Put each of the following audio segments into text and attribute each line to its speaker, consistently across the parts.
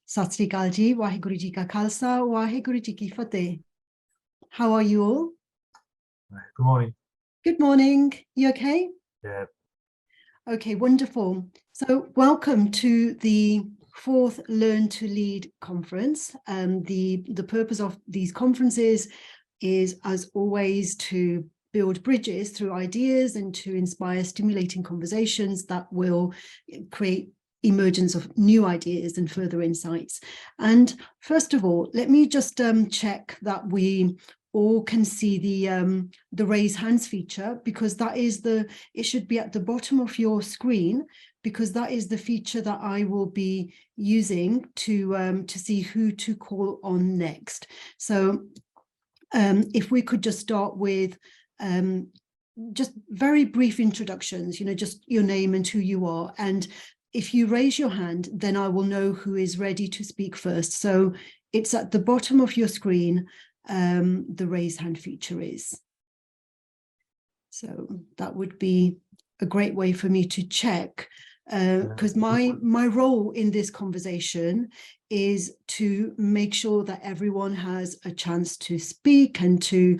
Speaker 1: Sat Sri Akal Ji, Waheguru Ji Ka Khalsa, Waheguru Ji Ki Fateh. How are you all?
Speaker 2: Good morning.
Speaker 1: Good morning. You okay?
Speaker 2: Yeah.
Speaker 1: Okay, wonderful. So welcome to the fourth Learn to Lead conference. The purpose of these conferences is, as always, to build bridges through ideas and to inspire stimulating conversations that will create emergence of new ideas and further insights. And first of all, let me just check that we all can see the raise hands feature, because that is it should be at the bottom of your screen, because that is the feature that I will be using to see who to call on next. So if we could just start with just very brief introductions, just your name and who you are. And if you raise your hand, then I will know who is ready to speak first. So it's at the bottom of your screen, the raise hand feature is. So that would be a great way for me to check, because my role in this conversation is to make sure that everyone has a chance to speak and to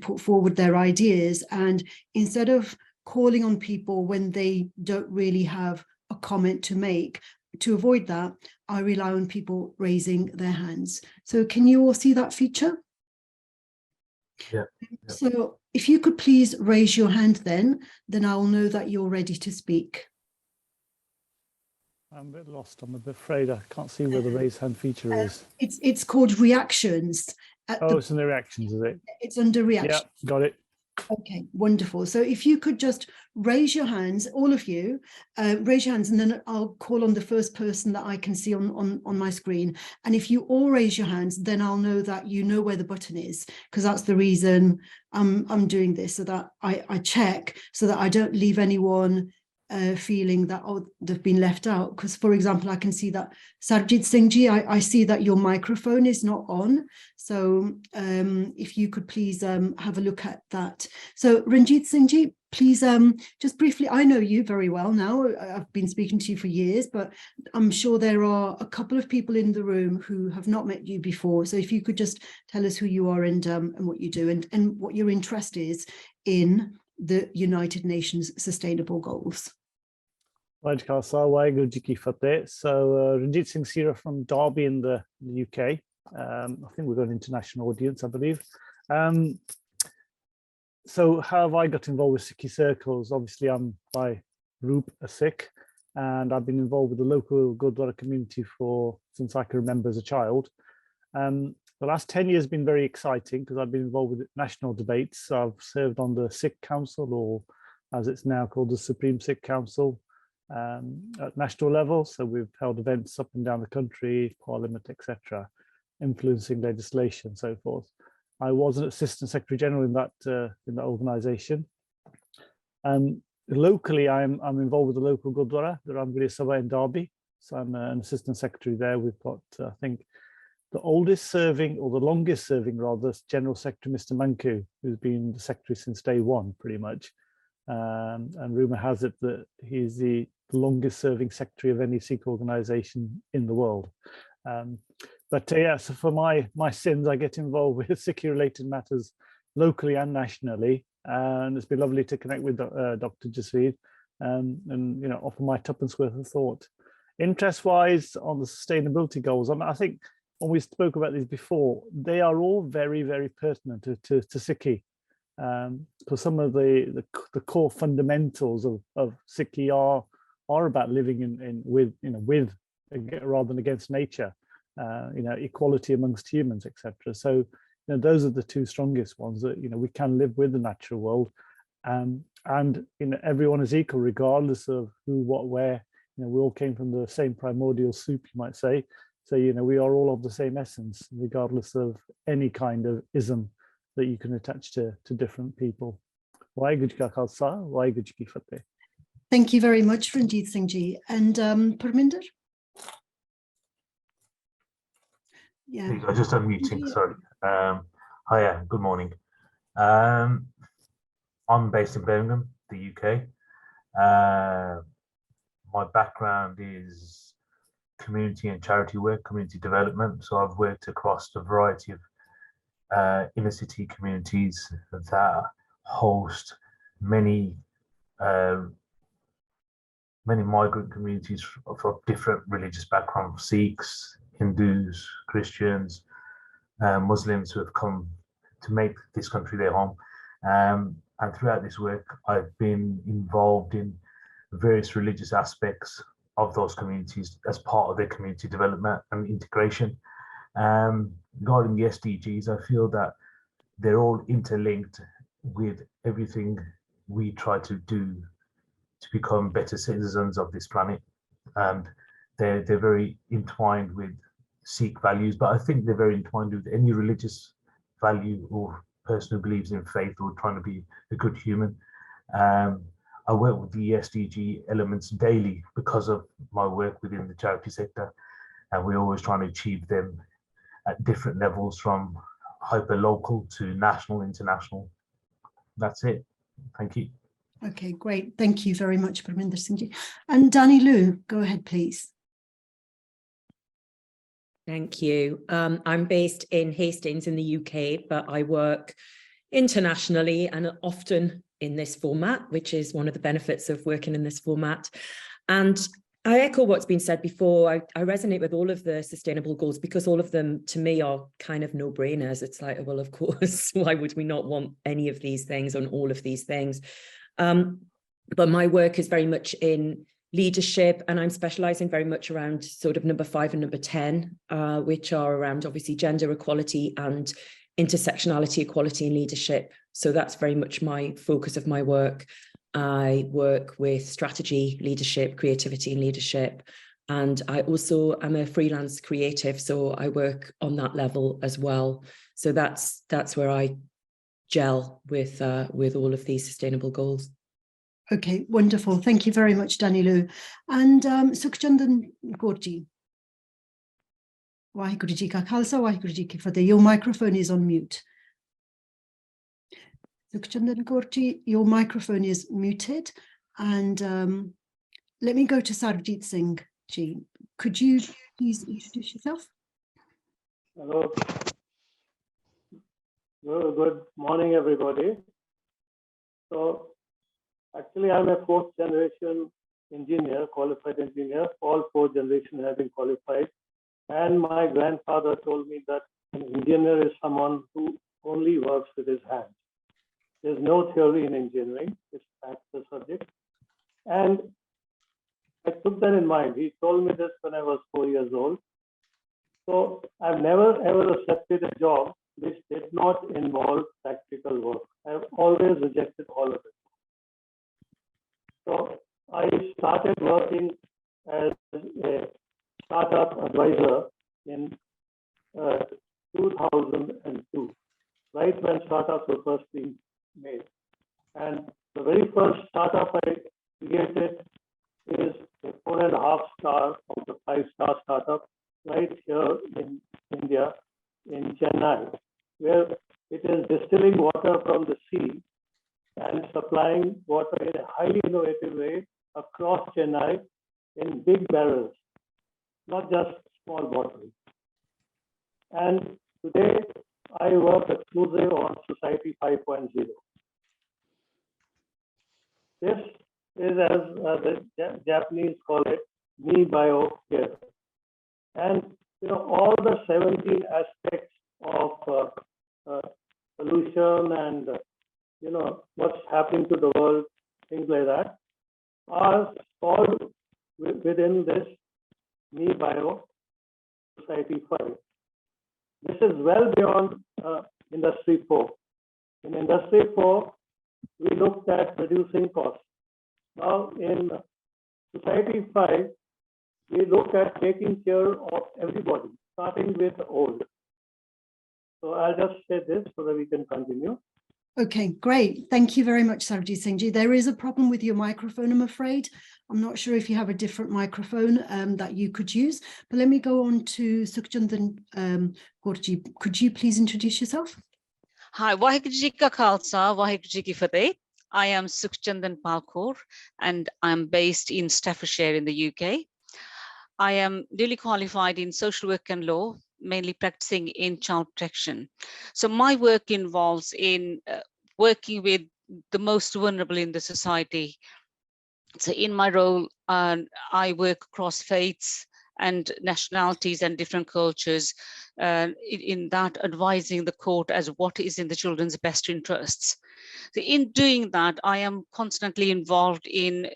Speaker 1: put forward their ideas. And instead of calling on people when they don't really have a comment to make, to avoid that, I rely on people raising their hands. So can you all see that feature?
Speaker 2: Yeah.
Speaker 1: So if you could please raise your hand, then I'll know that you're ready to speak.
Speaker 3: I'm a bit lost. I'm a bit afraid I can't see where the raise hand feature is.
Speaker 1: It's called reactions.
Speaker 3: It's in the reactions, is it?
Speaker 1: It's under reactions.
Speaker 3: Yeah, got it.
Speaker 1: Okay, wonderful. So if you could just raise your hands, all of you, raise your hands, and then I'll call on the first person that I can see on my screen. And if you all raise your hands, then I'll know that you know where the button is, because that's the reason I'm doing this, so that I check, so that I don't leave anyone feeling that, oh, they've been left out. Because, for example, I can see that Sarjit Singh Ji, I see that your microphone is not on. So if you could please have a look at that. So Ranjit Singh Ji, please just briefly, I know you very well now. I've been speaking to you for years, but I'm sure there are a couple of people in the room who have not met you before. So if you could just tell us who you are and what you do, and what your interest is in the United Nations Sustainable Goals.
Speaker 3: So Ranjit Singh Sira from Derby in the UK. I think we've got an international audience, I believe. So how have I got involved with Sikhi circles? Obviously, I'm by Roop a Sikh, and I've been involved with the local Gurdwara community since I can remember as a child. The last 10 years have been very exciting, because I've been involved with national debates. I've served on the Sikh Council, or as it's now called, the Supreme Sikh Council, at national level. So we've held events up and down the country, Parliament, etc., influencing legislation and so forth. I was an Assistant Secretary General in that organisation. Locally, I'm involved with the local Gurdwara, the Ramgiri Sabha in Derby. So I'm an Assistant Secretary there. We've got, I think, the oldest serving, or the longest serving rather, General Secretary, Mr. Manku, who's been the Secretary since day one, pretty much. And rumour has it that he's the longest serving Secretary of any Sikh organisation in the world. Yeah, so for my sins, I get involved with Sikhi related matters locally and nationally. And it's been lovely to connect with Dr. Jasveer and offer my tuppence worth of thought. Interest-wise on the sustainability goals, I think when we spoke about these before, they are all very, very pertinent to Sikhi. Because some of the core fundamentals of Sikhi are about living with rather than against nature, equality amongst humans, etc. So those are the two strongest ones, that we can live with the natural world, and everyone is equal regardless of who, what, where. We all came from the same primordial soup, you might say. So we are all of the same essence, regardless of any kind of ism that you can attach to different people. Waheguru Ji Ka Khalsa, Waheguru Ji Ki Fateh.
Speaker 1: Thank you very much, Ranjit Singh Ji. And Parminder? Yeah.
Speaker 2: I just unmuting, sorry. Hiya, good morning. I'm based in Birmingham, the UK. My background is community and charity work, community development. So I've worked across a variety of inner city communities that host many migrant communities from different religious backgrounds: Sikhs, Hindus, Christians, Muslims who have come to make this country their home. And throughout this work, I've been involved in various religious aspects of those communities as part of their community development and integration. Regarding the SDGs, I feel that they're all interlinked with everything we try to do to become better citizens of this planet. And they're very entwined with Sikh values, but I think they're very entwined with any religious value or person who believes in faith or trying to be a good human. I work with the SDG elements daily because of my work within the charity sector, and we're always trying to achieve them at different levels, from hyper-local to national, international. That's it. Thank you.
Speaker 1: Okay, great. Thank you very much, Parminder Singh ji. And Danny Lou, go ahead, please.
Speaker 4: Thank you. I'm based in Hastings in the UK, but I work internationally and often in this format, which is one of the benefits of working in this format. And I echo what's been said before. I resonate with all of the sustainable goals because all of them to me are kind of no-brainers. It's like, well, of course, why would we not want any of these things and all of these things? But my work is very much in leadership, and I'm specializing very much around sort of number 5 and number 10, which are around obviously gender equality and intersectionality, equality in leadership. So that's very much my focus of my work. I work with strategy, leadership, creativity and leadership. And I also am a freelance creative, so I work on that level as well. So that's where I gel with all of these sustainable goals.
Speaker 1: Okay, wonderful. Thank you very much, Danny Lou. And Sukhchandan Kaur ji. Waheguru ji ka khalsa, Waheguru ji ki fateh. Your microphone is on mute. Sukhchandan Kaur ji, your microphone is muted. And let me go to Sarabjit Singh ji. Could you please introduce yourself?
Speaker 5: Hello. Good morning, everybody. So, actually, I'm a 4th generation engineer, qualified engineer. All 4 generations have been qualified. And my grandfather told me that an engineer is someone who only works with his hands. There's no theory in engineering, it's practical subject. And I took that in mind. He told me this when I was 4 years old. So I've never ever accepted a job which did not involve practical work. I've always rejected all of it. So I started working as a startup advisor in 2002, right when startups were first being made. And the very first startup I created is a 4.5 star of the 5-star startup right here in India, in Chennai, where it is distilling water from the sea and supplying water in a highly innovative way across Chennai in big barrels, not just small bottles. And today, I work exclusively on Society 5.0. This is, as the Japanese call it, Me Bio Care. And all the 17 aspects of pollution and what's happening to the world, things like that, are solved within this Me Bio Society 5. This is well beyond Industry 4. In Industry 4, we looked at reducing costs. Now, in Society 5, we look at taking care of everybody, starting with the old. So I'll just say this so that we can continue.
Speaker 1: Okay, great. Thank you very much, Sarabjit Singh ji. There is a problem with your microphone, I'm afraid. I'm not sure if you have a different microphone that you could use, but let me go on to Sukhchandan Kaur ji. Could you please introduce yourself?
Speaker 6: Hi, Waheguru Ji Ka Khalsa, Waheguru Ji Ki Fateh. I am Sukhchandan Kaur and I'm based in Staffordshire in the UK. I am duly qualified in social work and law, mainly practicing in child protection. So my work involves in working with the most vulnerable in the society. So in my role, I work across faiths and nationalities and different cultures, in that advising the court as what is in the children's best interests. So in doing that, I am constantly involved in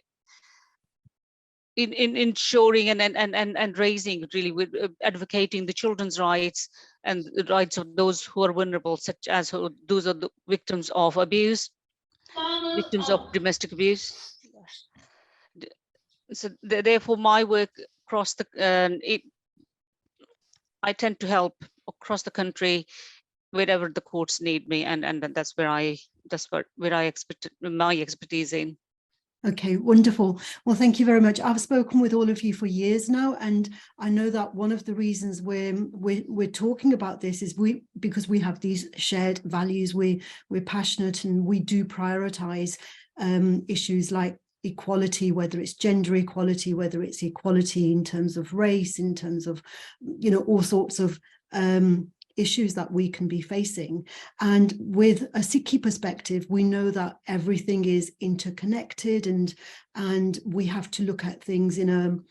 Speaker 6: ensuring and raising, really, with advocating the children's rights and the rights of those who are vulnerable, such as those are the victims of abuse, victims of domestic abuse. So therefore, my work across the I tend to help across the country wherever the courts need me, and that's where I expect my expertise in.
Speaker 1: Okay, wonderful. Well, thank you very much. I've spoken with all of you for years now, and I know that one of the reasons we're talking about this is because we have these shared values. We're passionate, and we do prioritize issues like equality, whether it's gender equality, whether it's equality in terms of race, in terms of, you know, all sorts of issues that we can be facing. And with a Sikhi perspective, we know that everything is interconnected, and we have to look at things in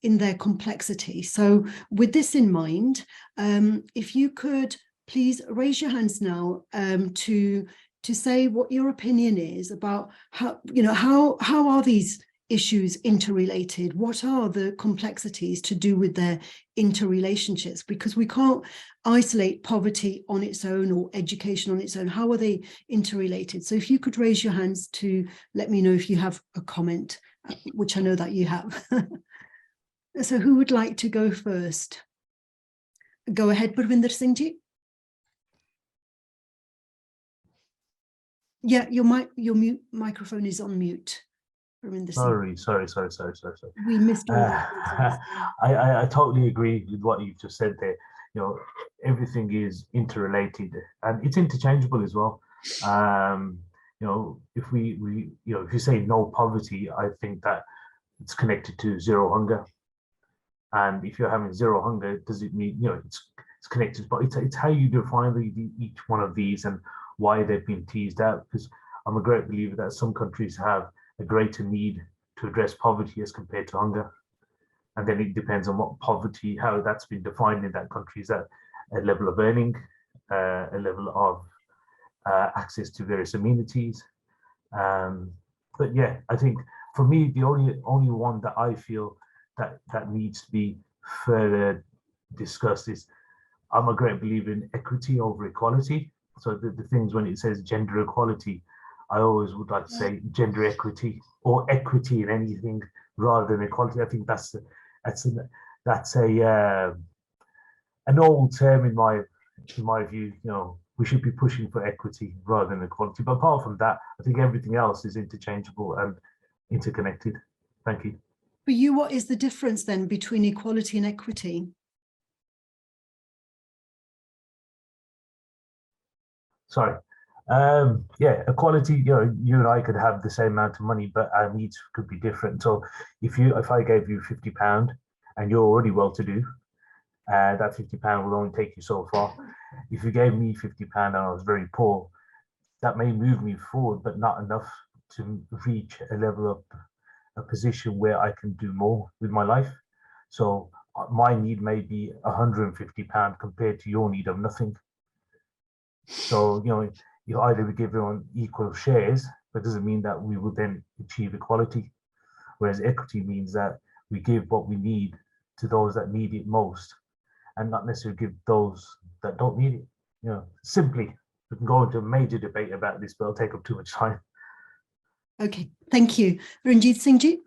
Speaker 1: their complexity. So with this in mind, if you could please raise your hands now to say what your opinion is about how, you know, how are these issues interrelated? What are the complexities to do with their interrelationships? Because we can't isolate poverty on its own or education on its own. How are they interrelated? So if you could raise your hands to let me know if you have a comment, which I know that you have. So who would like to go first? Go ahead, Parvinder Singh ji. Yeah, your microphone is on mute.
Speaker 2: Sorry.
Speaker 1: We missed all
Speaker 2: I totally agree with what you've just said there. You know, everything is interrelated and it's interchangeable as well. You know, if we if you say no poverty, I think that it's connected to zero hunger. And if you're having zero hunger, does it mean, you know, it's connected, but it's how you define each one of these and why they've been teased out. Because I'm a great believer that some countries have a greater need to address poverty as compared to hunger. And then it depends on what poverty, how that's been defined in that country. Is that a level of earning, a level of access to various amenities? But yeah, I think for me, the only one that I feel that needs to be further discussed is, I'm a great believer in equity over equality. So the things when it says gender equality, I always would like to say gender equity or equity in anything rather than equality. I think that's an old term in my view. You know, we should be pushing for equity rather than equality. But apart from that, I think everything else is interchangeable and interconnected. Thank you.
Speaker 1: For you, what is the difference then between equality and equity?
Speaker 2: Sorry. Yeah, equality, you know, you and I could have the same amount of money, but our needs could be different. So if I gave you £50 and you're already well-to-do, that £50 will only take you so far. If you gave me £50 and I was very poor, that may move me forward, but not enough to reach a level of a position where I can do more with my life. So my need may be £150 compared to your need of nothing. So, you know, you either we give everyone equal shares, but doesn't mean that we will then achieve equality. Whereas equity means that we give what we need to those that need it most, and not necessarily give those that don't need it. You know, simply, we can go into a major debate about this, but it'll take up too much time.
Speaker 1: Okay, thank you. Ranjit Singh ji.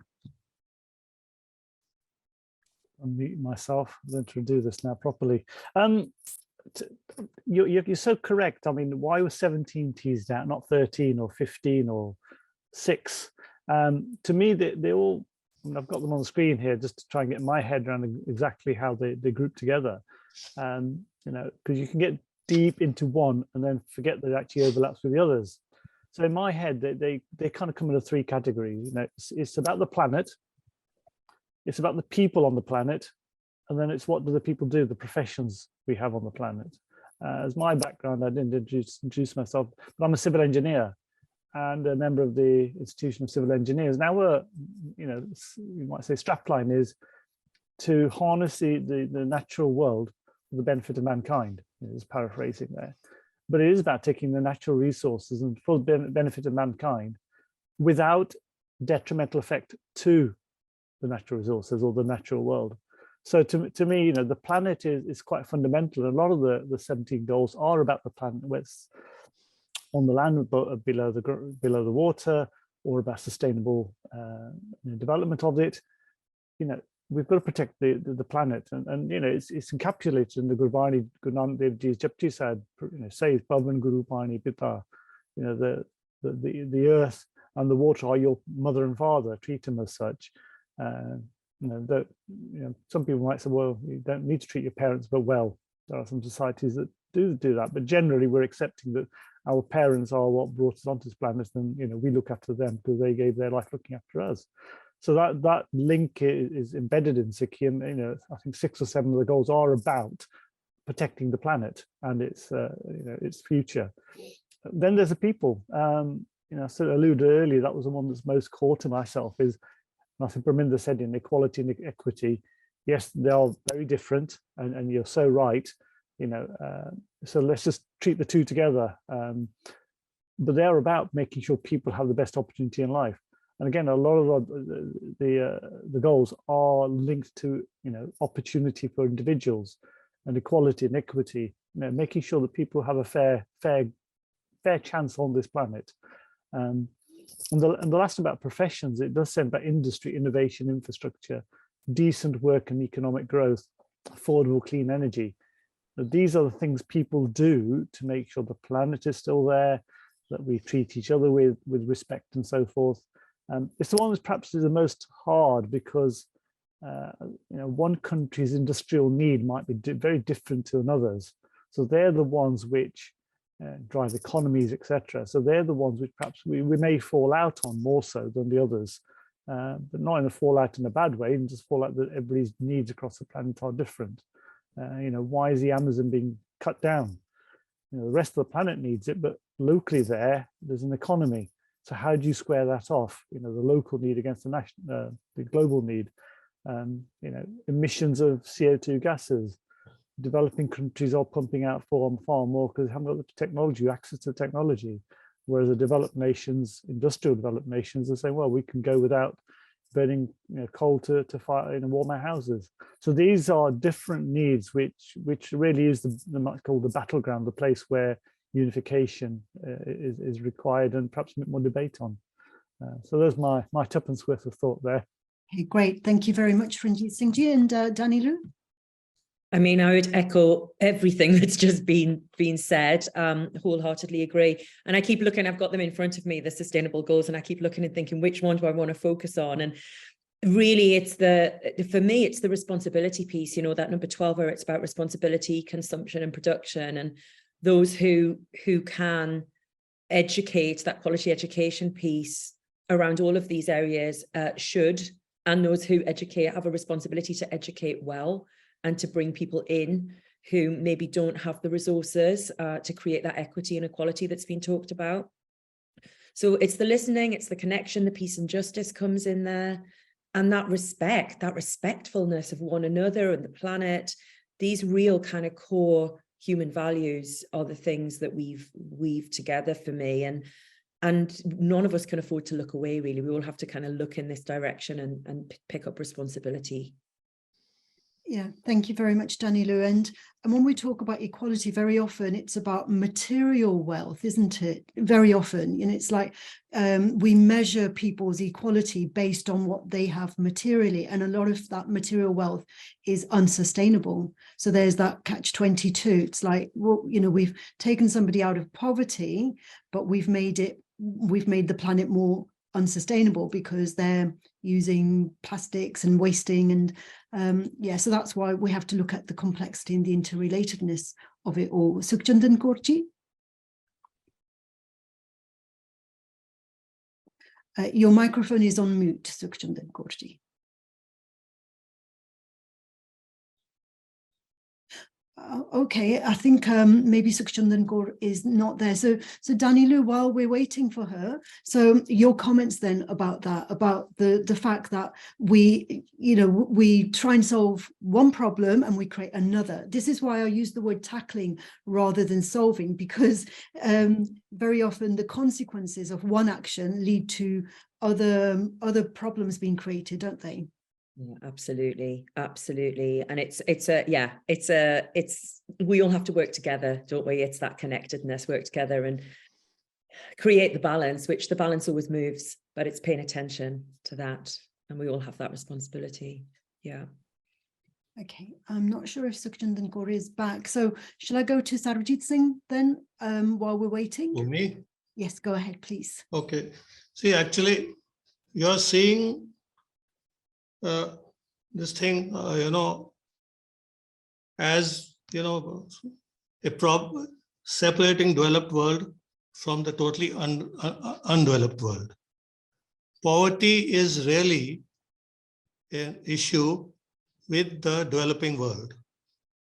Speaker 3: Unmute myself. I'm going to do this now properly. You're so correct. I mean, why was 17 teased out, not 13 or 15 or 6? To me, they all, I mean, I've got them on the screen here just to try and get my head around exactly how they group together. You know, because you can get deep into one and then forget that it actually overlaps with the others. So in my head, they kind of come into 3 categories. You know, it's about the planet, it's about the people on the planet, and then it's what do the people do, the professions we have on the planet. As my background, I didn't introduce myself, but I'm a civil engineer and a member of the Institution of Civil Engineers. Now we're, you know, you might say strapline is to harness the natural world for the benefit of mankind, is paraphrasing there. But it is about taking the natural resources and for the benefit of mankind without detrimental effect to the natural resources or the natural world. So to me, you know, the planet is quite fundamental. A lot of the 17 goals are about the planet, whether it's on the land, below the water, or about sustainable development of it. You know, we've got to protect the planet, and you know, it's encapsulated in the Gurbani. Guru Nanak Dev Ji's Japji said, you know, says Pavan Guru Pani Pita. You know, the earth and the water are your mother and father. Treat them as such. You know, some people might say, well, you don't need to treat your parents, but well, there are some societies that do that. But generally, we're accepting that our parents are what brought us onto this planet, and you know, we look after them because they gave their life looking after us. So that link is embedded in Sikhi, and you know, I think 6 or 7 of the goals are about protecting the planet and its you know, its future. Then there's the people. You know, I sort of alluded earlier, that was the one that's most core to myself. Is, and I think Parminder said, in equality and equity, yes, they are very different, and you're so right. You know, so let's just treat the two together. But they're about making sure people have the best opportunity in life. And again, a lot of the goals are linked to, you know, opportunity for individuals and equality and equity. You know, making sure that people have a fair chance on this planet. And the last about professions, it does say about industry, innovation, infrastructure, decent work and economic growth, affordable clean energy. These are the things people do to make sure the planet is still there, that we treat each other with respect and so forth. It's the one that perhaps is the most hard because you know, one country's industrial need might be very different to another's. So they're the ones which drive economies, etc. So they're the ones which perhaps we may fall out on more so than the others, but not in a fallout in a bad way, and just fallout that everybody's needs across the planet are different. You know, why is the Amazon being cut down? You know, the rest of the planet needs it, but locally there's an economy. So how do you square that off? You know, the local need against the global need. You know, emissions of CO2 gases. Developing countries are pumping out far more because they haven't got the technology, access to technology. Whereas the developed nations, industrial developed nations, are saying, well, we can go without burning, you know, coal to fire, you know, warm our houses. So these are different needs, which really is the called the battleground, the place where unification is required and perhaps a bit more debate on. So there's my tuppence worth of thought there.
Speaker 1: Okay, great. Thank you very much, Ranjit Singh Ji. And Danilu?
Speaker 4: I mean, I would echo everything that's just been said, wholeheartedly agree. And I keep looking, I've got them in front of me, the sustainable goals, and I keep looking and thinking, which one do I want to focus on? And really, for me, it's the responsibility piece, you know, that number 12, where it's about responsibility, consumption and production. And those who can educate, that quality education piece around all of these areas should, and those who educate have a responsibility to educate well and to bring people in who maybe don't have the resources to create that equity and equality that's been talked about. So it's the listening, it's the connection, the peace and justice comes in there, and that respect, that respectfulness of one another and the planet. These real kind of core human values are the things that we've weaved together for me, and none of us can afford to look away, really. We all have to kind of look in this direction and pick up responsibility.
Speaker 1: Yeah, thank you very much, Danilu. And when we talk about equality, very often it's about material wealth, isn't it? Very often, and it's like we measure people's equality based on what they have materially, and a lot of that material wealth is unsustainable. So there's that catch-22. It's like, well, you know, we've taken somebody out of poverty, but we've made the planet more unsustainable because they're using plastics and wasting, and yeah, so that's why we have to look at the complexity and the interrelatedness of it all. Sukhchandan Kaur-ji, your microphone is on mute, Sukhchandan Kaur-ji. Okay, I think maybe Sukhchandran Kaur is not there. So Danilu, while we're waiting for her, so your comments then about that, about the fact that we, we try and solve one problem and we create another. This is why I use the word tackling rather than solving, because very often the consequences of one action lead to other problems being created, don't they?
Speaker 4: Yeah, absolutely, absolutely. And we all have to work together, don't we? It's that connectedness, work together and create the balance, which the balance always moves, but it's paying attention to that. And we all have that responsibility. Yeah.
Speaker 1: Okay, I'm not sure if Sukhchandran Kaur is back. So shall I go to Sarvajit Singh then while we're waiting?
Speaker 7: For me?
Speaker 1: Yes, go ahead, please.
Speaker 7: Okay. See, actually, you're seeing this thing, as, a problem separating developed world from the totally undeveloped world. Poverty is really an issue with the developing world.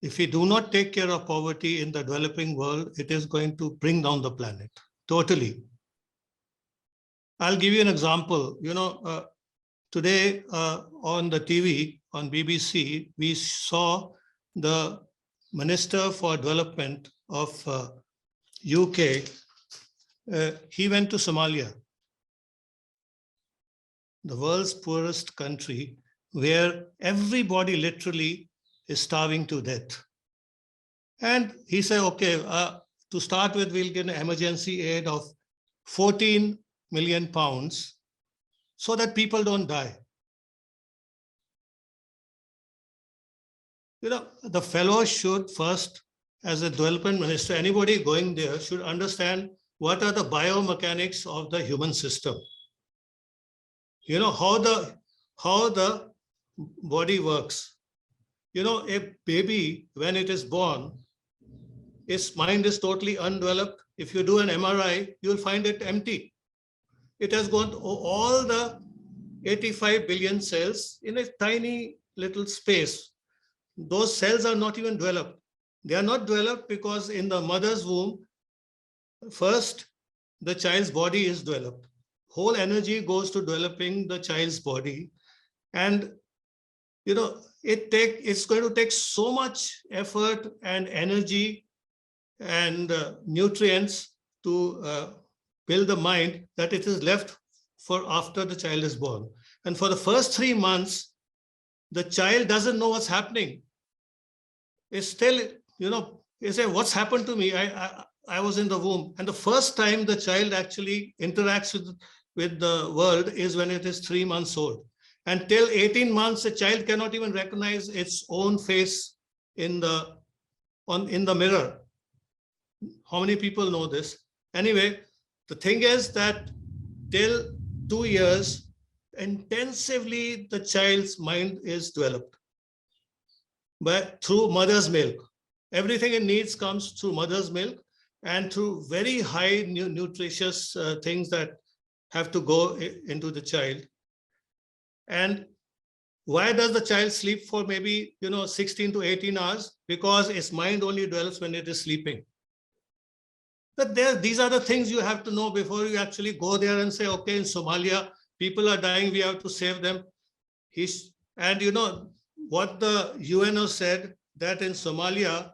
Speaker 7: If we do not take care of poverty in the developing world, it is going to bring down the planet totally. I'll give you an example. Today on the TV, on BBC, we saw the Minister for Development of UK. He went to Somalia, the world's poorest country, where everybody literally is starving to death. And he said, okay, to start with, we'll get an emergency aid of 14 million pounds so that people don't die. The fellow should first, as a development minister, anybody going there should understand what are the biomechanics of the human system. How the body works. A baby, when it is born, its mind is totally undeveloped. If you do an MRI, you'll find it empty. It has gone all the 85 billion cells in a tiny little space. Those cells are not even developed. They are not developed because in the mother's womb, first, the child's body is developed. Whole energy goes to developing the child's body. And, it's going to take so much effort and energy and nutrients to build the mind that it is left for after the child is born. And for the first 3 months, the child doesn't know what's happening. It's still, you say, what's happened to me? I was in the womb. And the first time the child actually interacts with the world is when it is 3 months old. And till 18 months, a child cannot even recognize its own face in the mirror. How many people know this? Anyway, the thing is that till 2 years, intensively the child's mind is developed, but through mother's milk. Everything it needs comes through mother's milk and through very high nutritious things that have to go into the child. And why does the child sleep for maybe 16 to 18 hours? Because its mind only develops when it is sleeping. But these are the things you have to know before you actually go there and say, okay, in Somalia, people are dying, we have to save them. And what the UNO said, that in Somalia,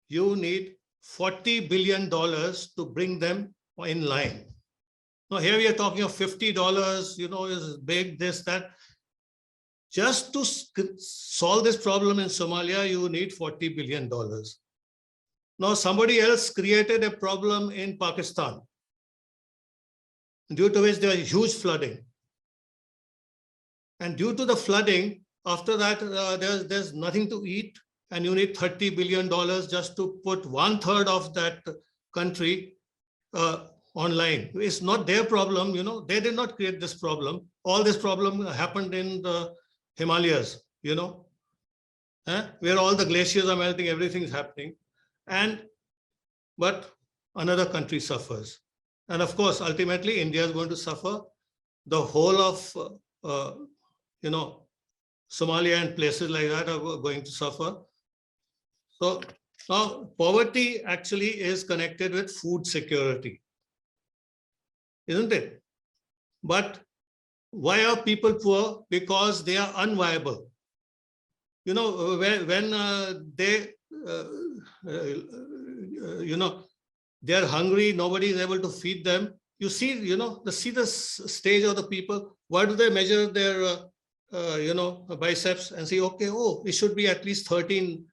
Speaker 7: you need $40 billion to bring them in line. Now here we are talking of $50, is big, this, that. Just to solve this problem in Somalia, you need $40 billion. Now somebody else created a problem in Pakistan, due to which there was huge flooding. And due to the flooding, after that, there's nothing to eat, and you need $30 billion just to put 1/3 of that country online. It's not their problem, they did not create this problem. All this problem happened in the Himalayas, where all the glaciers are melting, everything is happening. But another country suffers. And of course, ultimately, India is going to suffer. The whole of, Somalia and places like that are going to suffer. So Now, poverty actually is connected with food security, isn't it? But why are people poor? Because they are unviable. You know, when they, you know, they are hungry, nobody is able to feed them. You see, you know, see the stage of the people. Why do they measure their, you know, biceps and say, okay, oh, it should be at least 13,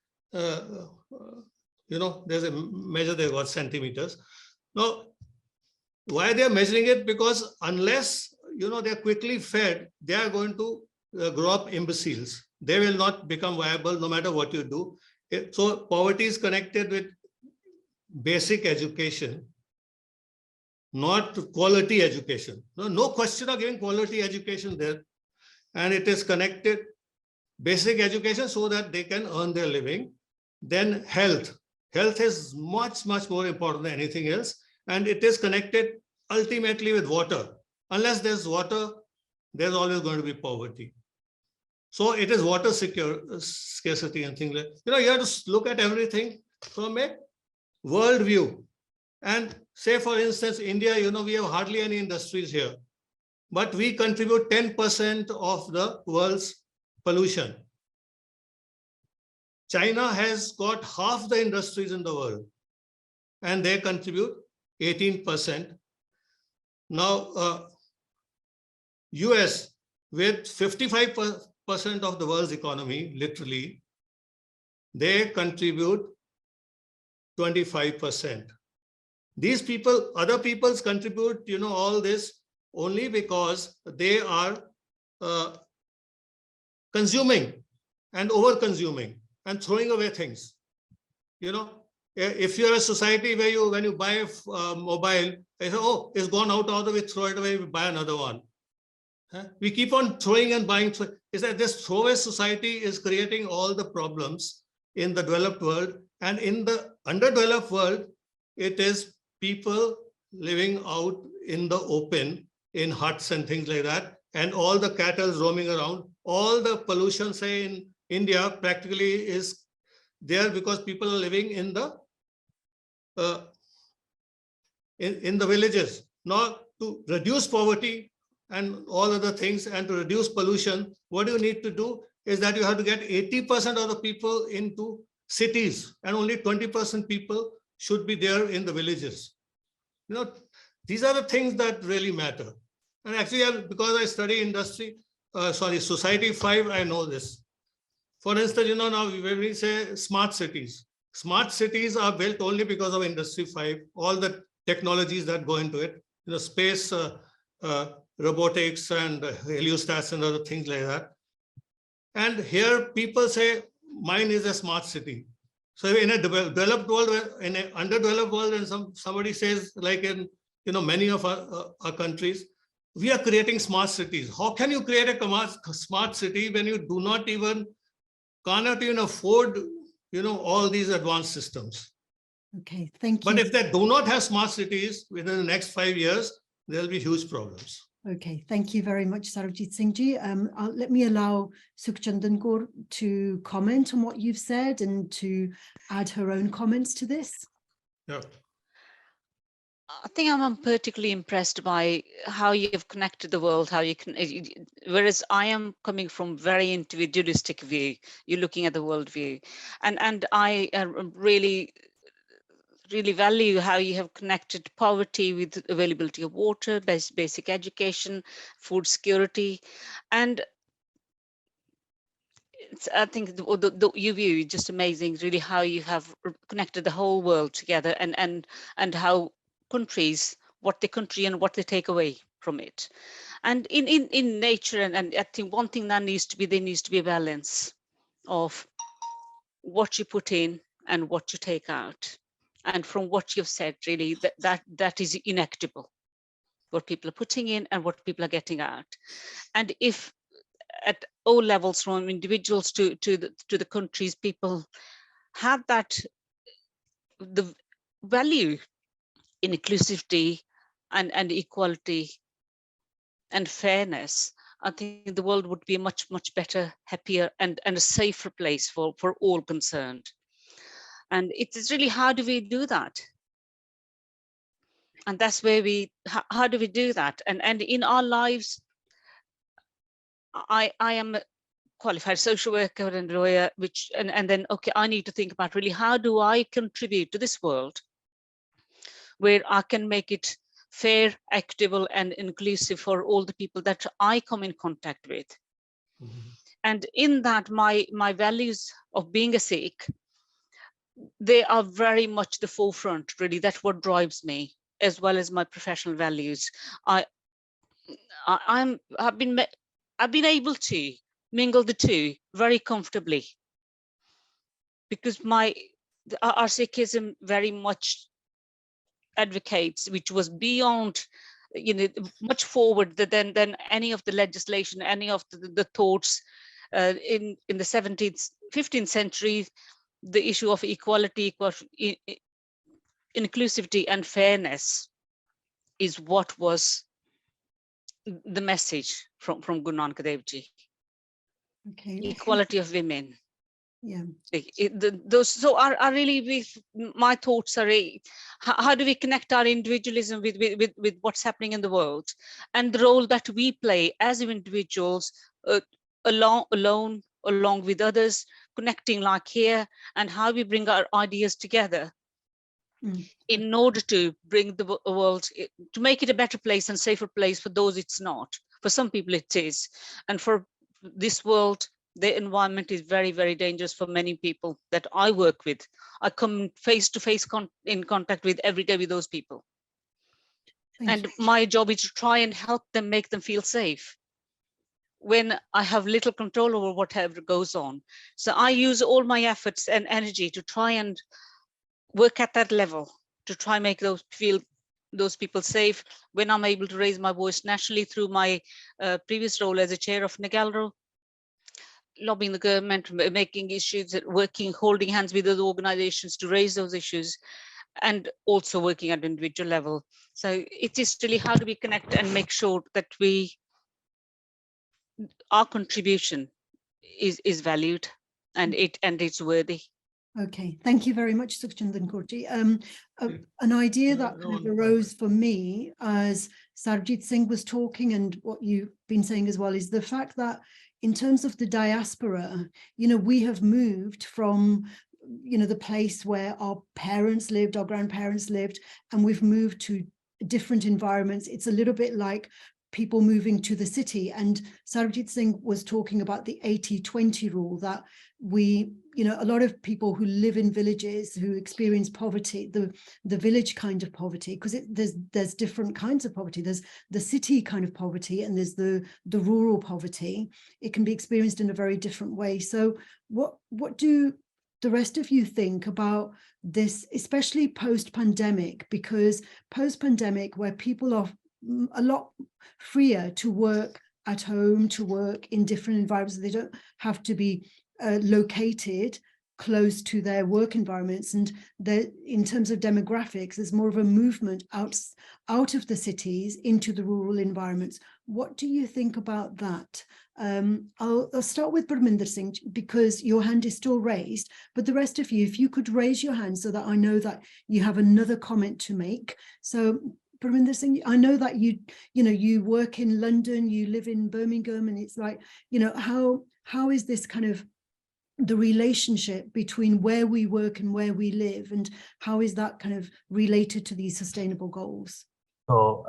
Speaker 7: you know, there's a measure they got centimeters. Now, why they are measuring it? Because unless, you know, they're quickly fed, they are going to grow up imbeciles. They will not become viable no matter what you do. So poverty is connected with basic education, not quality education. No question of giving quality education there. And it is connected, basic education, so that they can earn their living. Then health. Health is much, much more important than anything else. And it is connected ultimately with water. Unless there's water, there's always going to be poverty. So it is water scarcity and things like, you know, you have to look at everything from a world view. And say, for instance, India, you know, we have hardly any industries here, but we contribute 10% of the world's pollution. China has got half the industries in the world, and they contribute 18%. Now, US, with 55% of the world's economy, literally, they contribute 25%. These people, other peoples contribute, you know, all this only because they are consuming and over-consuming and throwing away things. You know, if you're a society where you, when you buy a mobile, they say, oh, it's gone out of the way, throw it away, we buy another one. We keep on throwing and buying. Is that this throwaway society is creating all the problems in the developed world, and in the underdeveloped world, it is people living out in the open in huts and things like that, and all the cattle roaming around. All the pollution, say in India, practically is there because people are living in the villages. Now, to reduce poverty and all other things, and to reduce pollution, what you need to do is that you have to get 80% of the people into cities, and only 20% people should be there in the villages. You know, these are the things that really matter. And actually, because I study industry, society 5, I know this. For instance, you know, now when we say smart cities are built only because of industry 5, all the technologies that go into it, you know, space, robotics and heliostats and other things like that. And here people say, mine is a smart city. So in a developed world, in an underdeveloped world, and somebody says, like in, you know, many of our countries, we are creating smart cities. How can you create a smart city when you do not even, cannot even afford, you know, all these advanced systems?
Speaker 1: Okay, thank you.
Speaker 7: But if they do not have smart cities within the next 5 years, there'll be huge problems.
Speaker 1: Okay, thank you very much, Sarabjit Singh ji. Let me allow Sukhchandan Kaur to comment on what you've said and to add her own comments to this.
Speaker 7: Yeah.
Speaker 6: I think I'm particularly impressed by how you have connected the world, how you can, whereas I am coming from very individualistic view, you're looking at the world view. And I really value how you have connected poverty with availability of water, basic education, food security. And I think your view is just amazing, really, how you have connected the whole world together, and how countries, what they country and what they take away from it. And in nature, and I think one thing that needs to be, there needs to be a balance of what you put in and what you take out. And from what you've said, really, that is inequitable, what people are putting in and what people are getting out. And if at all levels, from individuals to the countries, people have that, the value in inclusivity and equality and fairness, I think the world would be a much better, happier and a safer place for all concerned. And it's really, how do we do that? And that's where how do we do that? And in our lives, I am a qualified social worker and lawyer, and then, okay, I need to think about really, how do I contribute to this world where I can make it fair, equitable, and inclusive for all the people that I come in contact with. And in that, my values of being a Sikh, they are very much the forefront, really. That's what drives me, as well as my professional values. I've been able to mingle the two very comfortably, because our Sikhism very much advocates, which was beyond, much forward than any of the legislation, any of the thoughts in the 17th, 15th century. The issue of equality, inclusivity, and fairness is what was the message from Guru Nanak Dev Ji.
Speaker 1: Okay.
Speaker 6: Equality of women.
Speaker 1: Yeah.
Speaker 6: So are really, my thoughts are, how do we connect our individualism with what's happening in the world, and the role that we play as individuals, alone, along with others, connecting like here, and how we bring our ideas together in order to bring the world, to make it a better place and safer place for those it's not. For some people it is, and for this world, the environment is very, very dangerous for many people that I work with. I come face to face in contact with every day with those people. And my job is to try and help them, make them feel safe when I have little control over whatever goes on. So I use all my efforts and energy to try and work at that level, to try and make those people safe. When I'm able to raise my voice nationally through my previous role as a chair of Nagalro, lobbying the government, making issues, working, holding hands with other organizations to raise those issues, and also working at individual level. So it is really, how do we connect and make sure that our contribution is valued and it's worthy.
Speaker 1: Okay, thank you very much, Sukhchandran Kaurji. An idea that kind of arose for me as Sarabjit Singh was talking, and what you've been saying as well, is the fact that in terms of the diaspora, we have moved from, the place where our parents lived, our grandparents lived, and we've moved to different environments. It's a little bit like people moving to the city. And Sarabjit Singh was talking about the 80-20 rule, that a lot of people who live in villages who experience poverty, the village kind of poverty, because there's different kinds of poverty. There's the city kind of poverty, and there's the rural poverty. It can be experienced in a very different way. So what do the rest of you think about this, especially post-pandemic? Because post-pandemic, where people are a lot freer to work at home, to work in different environments, they don't have to be located close to their work environments, and in terms of demographics, there's more of a movement out of the cities into the rural environments. What do you think about that? I'll start with Parminder Singh, because your hand is still raised, but the rest of you, if you could raise your hand so that I know that you have another comment to make. So Parminder Singh, I know that you work in London, you live in Birmingham, and it's like, how is this kind of the relationship between where we work and where we live, and how is that kind of related to these sustainable goals?
Speaker 2: So,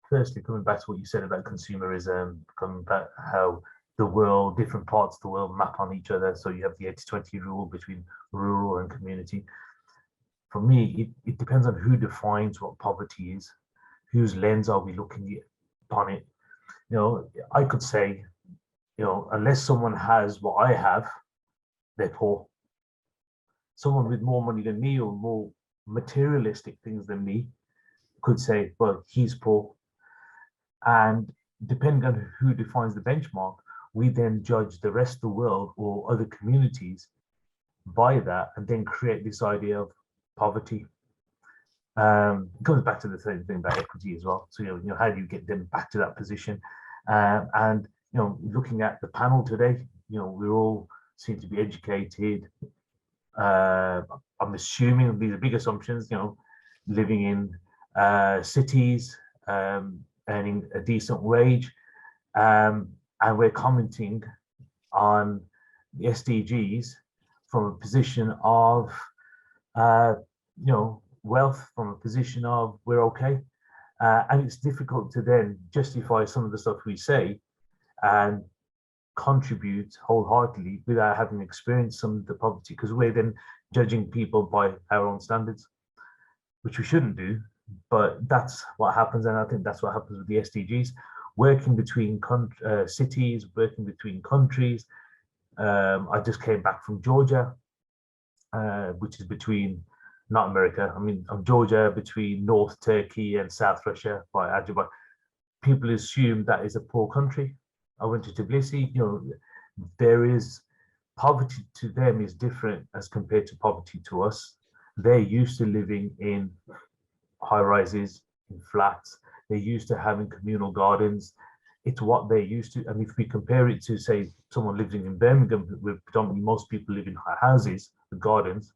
Speaker 2: firstly, coming back to what you said about consumerism, coming back how the world, different parts of the world map on each other. So you have the 80-20 rule between rural and community. For me, it depends on who defines what poverty is, whose lens are we looking upon it. I could say, unless someone has what I have, they're poor. Someone with more money than me or more materialistic things than me could say, well, he's poor. And depending on who defines the benchmark, we then judge the rest of the world or other communities by that, and then create this idea of poverty. It comes back to the same thing about equity as well. So, how do you get them back to that position? And looking at the panel today, we all seem to be educated, I'm assuming these are big assumptions, living in cities, earning a decent wage, and we're commenting on the SDGs from a position of, wealth, from a position of we're okay. And it's difficult to then justify some of the stuff we say and contribute wholeheartedly without having experienced some of the poverty, because we're then judging people by our own standards, which we shouldn't do. But that's what happens, and I think that's what happens with the SDGs. Working between cities, working between countries. I just came back from Georgia, which is between, not America, I mean, Georgia, between North Turkey and South Russia by Azerbaijan. People assume that is a poor country. I went to Tbilisi, there is poverty to them is different as compared to poverty to us. They're used to living in high rises, in flats. They're used to having communal gardens. It's what they're used to. And if we compare it to, say, someone living in Birmingham, where predominantly most people live in houses with gardens,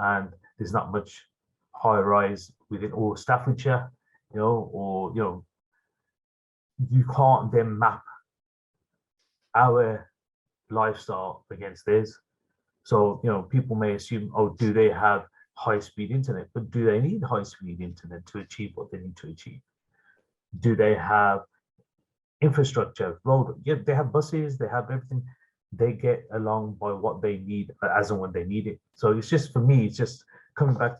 Speaker 2: and there's not much high rise within, or Staffordshire, you can't then map our lifestyle against theirs. So, people may assume, oh, do they have high-speed internet? But do they need high-speed internet to achieve what they need to achieve? Do they have infrastructure, road? Yeah, they have buses, they have everything. They get along by what they need as and when they need it. So it's just, for me, it's just coming back,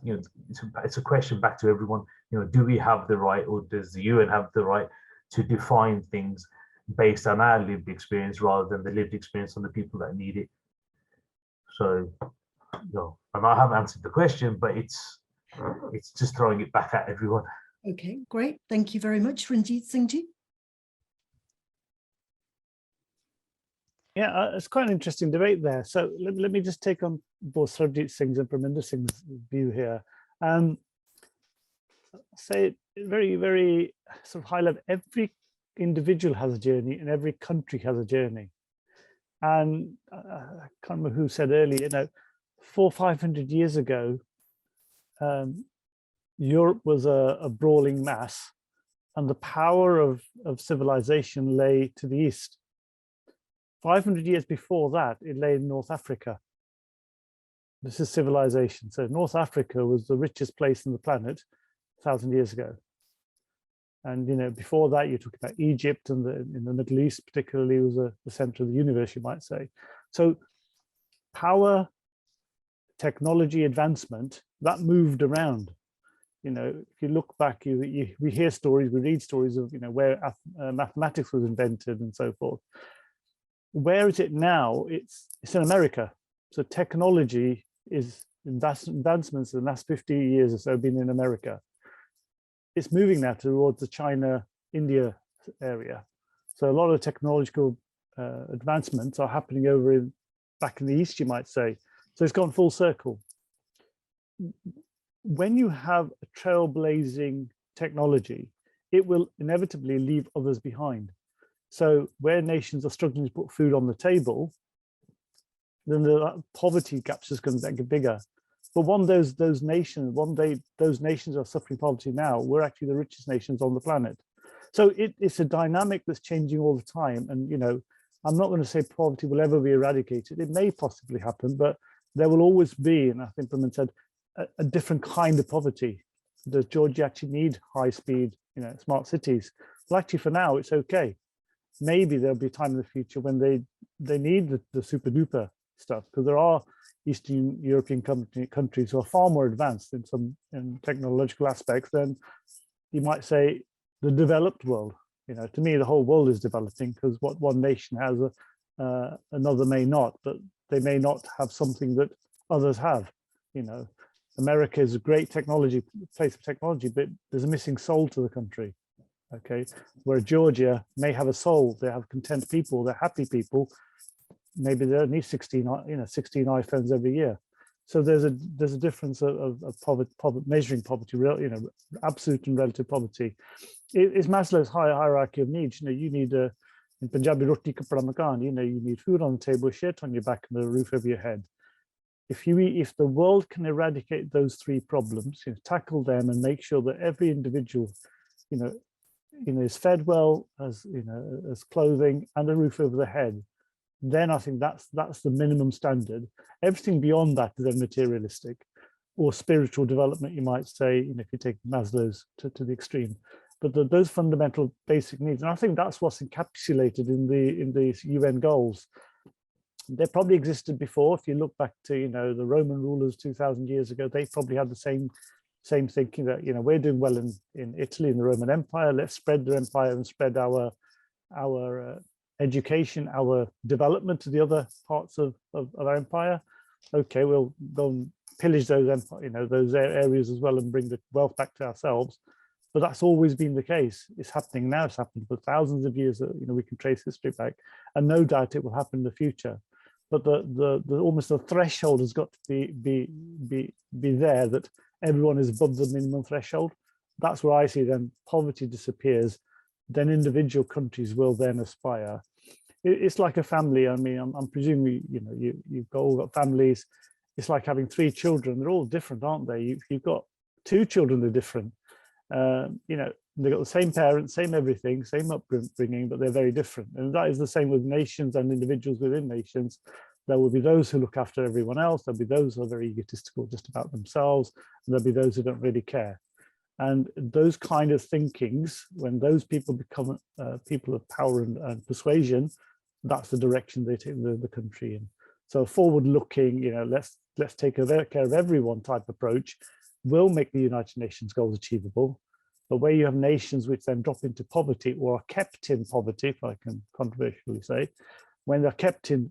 Speaker 2: it's a question back to everyone, do we have the right, or does the UN have the right to define things based on our lived experience rather than the lived experience on the people that need it? So, and I haven't answered the question, but it's just throwing it back at everyone.
Speaker 1: Okay, great. Thank you very much, Ranjit Singh ji.
Speaker 3: Yeah, it's quite an interesting debate there. So let me just take on both Sarabjit Singh's and Parminder Singh's view here. Say very, very sort of high level, every individual has a journey and every country has a journey. And I can't remember who said earlier, 400 or 500 years ago, Europe was a brawling mass, and the power of civilization lay to the east. 500 years before that, it lay in North Africa. This is civilization. So North Africa was the richest place on the planet 1,000 years ago. And before that, you're talking about Egypt, and in the Middle East particularly was the center of the universe, you might say. So power, technology advancement, that moved around. If you look back, we hear stories, we read stories of where mathematics was invented and so forth. Where is it now? It's in America. So technology is advancements in the last 50 years or so have been in America. It's moving now towards the China-India area. So a lot of technological advancements are happening back in the East, you might say. So it's gone full circle. When you have a trailblazing technology, it will inevitably leave others behind. So where nations are struggling to put food on the table, then the poverty gaps is going to get bigger. But one day those nations are suffering poverty now. We're actually the richest nations on the planet. So it's a dynamic that's changing all the time. And I'm not going to say poverty will ever be eradicated. It may possibly happen, but there will always be, and I think Praman said, a different kind of poverty. Does Georgia actually need high-speed, smart cities? Well, actually, for now, it's okay. Maybe there'll be a time in the future when they need the super duper stuff, because there are Eastern European countries who are far more advanced in technological aspects than you might say the developed world. To me, the whole world is developing, because what one nation has, another may not, but they may not have something that others have. America is a great place of technology, but there's a missing soul to the country. Okay, where Georgia may have a soul, they have content people, they're happy people. Maybe they don't need 16 iPhones every year. So there's a difference of poverty, measuring poverty, absolute and relative poverty. It's Maslow's hierarchy of needs. You need in Punjabi roti kapda makan. You need food on the table, shirt on your back, and a roof over your head. if the world can eradicate those three problems, tackle them and make sure that every individual, is fed well, as clothing and a roof over the head, then I think that's the minimum standard. Everything beyond that is then materialistic or spiritual development, you might say, if you take Maslow's to the extreme. But those fundamental basic needs, and I think that's what's encapsulated in the UN goals. They probably existed before. If you look back to the Roman rulers 2,000 years ago, they probably had the same thinking that we're doing well in Italy, in the Roman Empire. Let's spread the empire and spread our education, our development to the other parts of our empire. Okay, we'll go and pillage those those areas as well and bring the wealth back to ourselves. But that's always been the case. It's happening now. It's happened for thousands of years. We can trace history back, and no doubt it will happen in the future. But the almost the threshold has got to be there, that everyone is above the minimum threshold. That's where I see then poverty disappears. Then individual countries will then aspire. It's like a family. I mean, I'm presuming you've all got families. It's like having 3 children. They're all different, aren't they? You've got 2 children, they're different. They've got the same parents, same everything, same upbringing, but they're very different. And that is the same with nations and individuals within nations. There will be those who look after everyone else. There'll be those who are very egotistical just about themselves. And there'll be those who don't really care. And those kind of thinkings, when those people become people of power and persuasion, that's the direction they take the country in. So forward-looking, let's take care of everyone type approach will make the United Nations goals achievable. But where you have nations which then drop into poverty or are kept in poverty, if I can controversially say, when they're kept in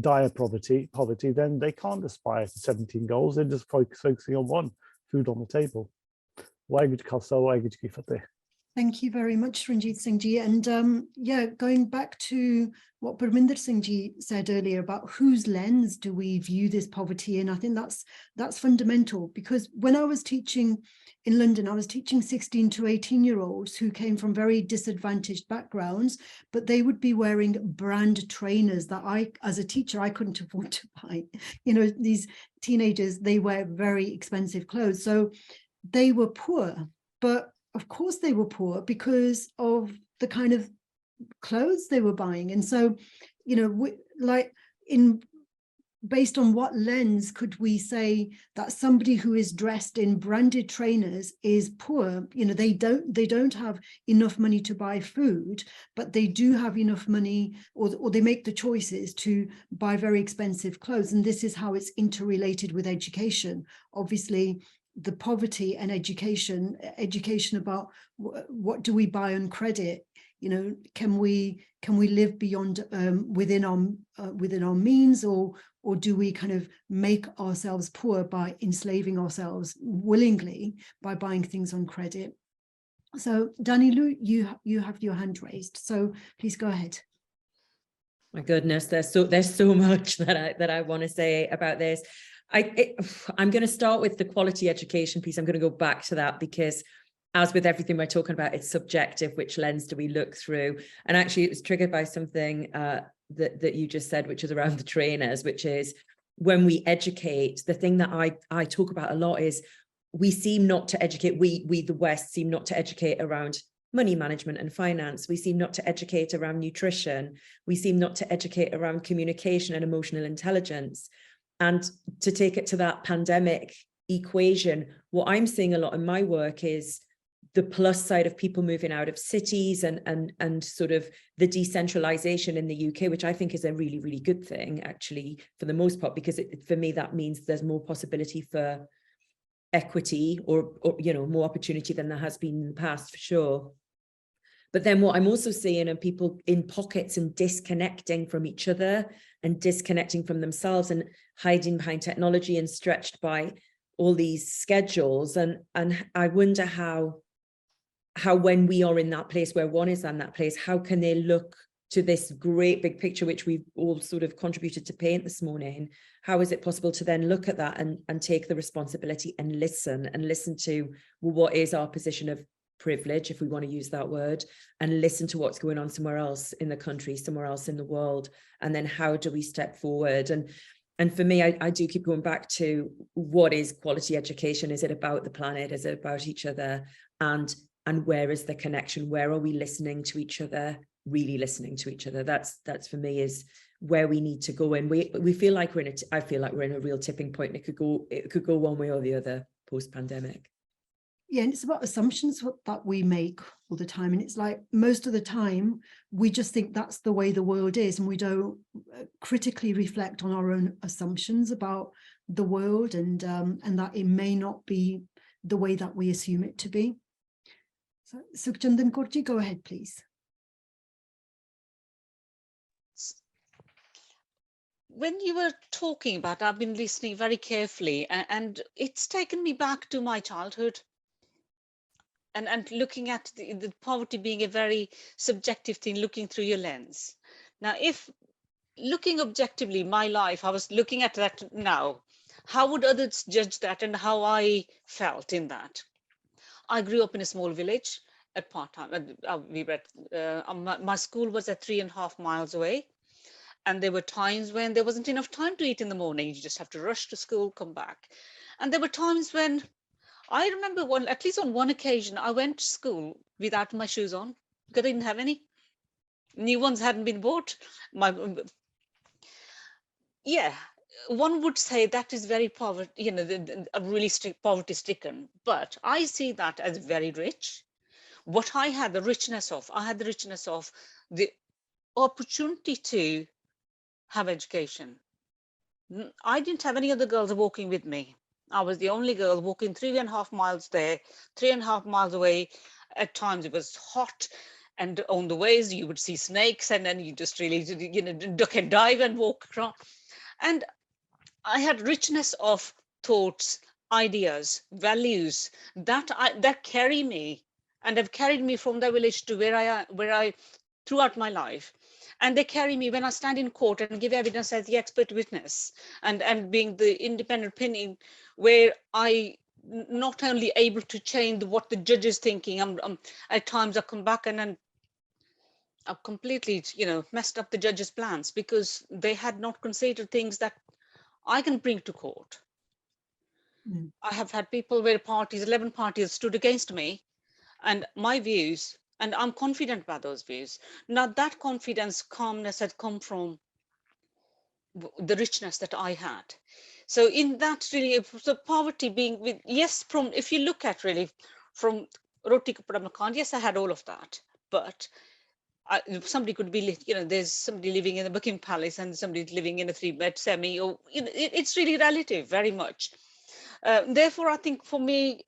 Speaker 3: dire poverty, then they can't aspire to 17 goals. They're just focusing on one: food on the table.
Speaker 1: Thank you very much, Ranjit Singh Ji. And yeah, going back to what Parminder Singh Ji said earlier about whose lens do we view this poverty in, I think that's fundamental, because when I was teaching in London, I was teaching 16 to 18-year-olds who came from very disadvantaged backgrounds, but they would be wearing brand trainers that as a teacher, I couldn't afford to buy. These teenagers, they wear very expensive clothes. So they were poor, but of course they were poor because of the kind of clothes they were buying. And so, based on what lens could we say that somebody who is dressed in branded trainers is poor? They don't have enough money to buy food, but they do have enough money, or they make the choices to buy very expensive clothes. And this is how it's interrelated with education. Obviously, the poverty and education about what do we buy on credit? Can we live beyond within our means, or do we kind of make ourselves poor by enslaving ourselves willingly by buying things on credit? So Danilu, you have your hand raised, so please go ahead.
Speaker 4: My goodness, there's so much that I want to say about this. I'm going to start with the quality education piece. I'm going to go back to that because, as with everything we're talking about, it's subjective. Which lens do we look through? And actually, it was triggered by something that you just said, which is around the trainers, which is when we educate, the thing that I talk about a lot is we seem not to educate, we the West seem not to educate around money management and finance. We seem not to educate around nutrition. We seem not to educate around communication and emotional intelligence. And to take it to that pandemic equation, what I'm seeing a lot in my work is the plus side of people moving out of cities and sort of the decentralization in the UK, which I think is a really, really good thing, actually, for the most part, because for me, that means there's more possibility for equity or more opportunity than there has been in the past, for sure. But then what I'm also seeing are people in pockets and disconnecting from each other and disconnecting from themselves and hiding behind technology and stretched by all these schedules. And I wonder how when we are in that place where one is in that place, how can they look to this great big picture, which we've all sort of contributed to paint this morning? How is it possible to then look at that and take the responsibility and listen to, well, what is our position of privilege, if we want to use that word, and listen to what's going on somewhere else in the country, somewhere else in the world, and then how do we step forward? And for me, I do keep going back to what is quality education? Is it about the planet? Is it about each other? And where is the connection? Where are we listening to each other? Really listening to each other? That's for me is where we need to go. And we feel like I feel like we're in a real tipping point. It could go one way or the other post-pandemic.
Speaker 1: Yeah, and it's about assumptions that we make all the time. And it's like most of the time, we just think that's the way the world is. And we don't critically reflect on our own assumptions about the world and that it may not be the way that we assume it to be. So Sukhchandan Kaurji, go ahead, please.
Speaker 6: When you were talking about, I've been listening very carefully, and it's taken me back to my childhood. And looking at the poverty being a very subjective thing, looking through your lens. Now, if looking objectively, my life, I was looking at that now, how would others judge that and how I felt in that? I grew up in a small village at part-time. My school was at 3.5 miles away. And there were times when there wasn't enough time to eat in the morning. You just have to rush to school, come back. And there were times when I remember at least on one occasion, I went to school without my shoes on because I didn't have any. New ones hadn't been bought. Yeah, one would say that is very poverty, a really strict poverty stricken. But I see that as very rich. What I had the richness of the opportunity to have education. I didn't have any other girls walking with me. I was the only girl walking 3.5 miles there, 3.5 miles away. At times it was hot, and on the ways you would see snakes, and then you just really, duck and dive and walk across. And I had richness of thoughts, ideas, values that carry me and have carried me from the village to where I throughout my life. And they carry me when I stand in court and give evidence as the expert witness and being the independent opinion, where I not only able to change what the judge is thinking. At times I come back and I've completely, messed up the judge's plans because they had not considered things that I can bring to court.
Speaker 1: Mm.
Speaker 6: I have had people where 11 parties stood against me and my views, and I'm confident about those views. Now that confidence, calmness had come from the richness that I had. So in that really, the poverty being with, yes, if you look at really from Roti Kapda Makan, yes, I had all of that, but somebody could be, there's somebody living in the Buckingham Palace and somebody living in a 3-bed semi, or it's really relative very much. Therefore, I think for me,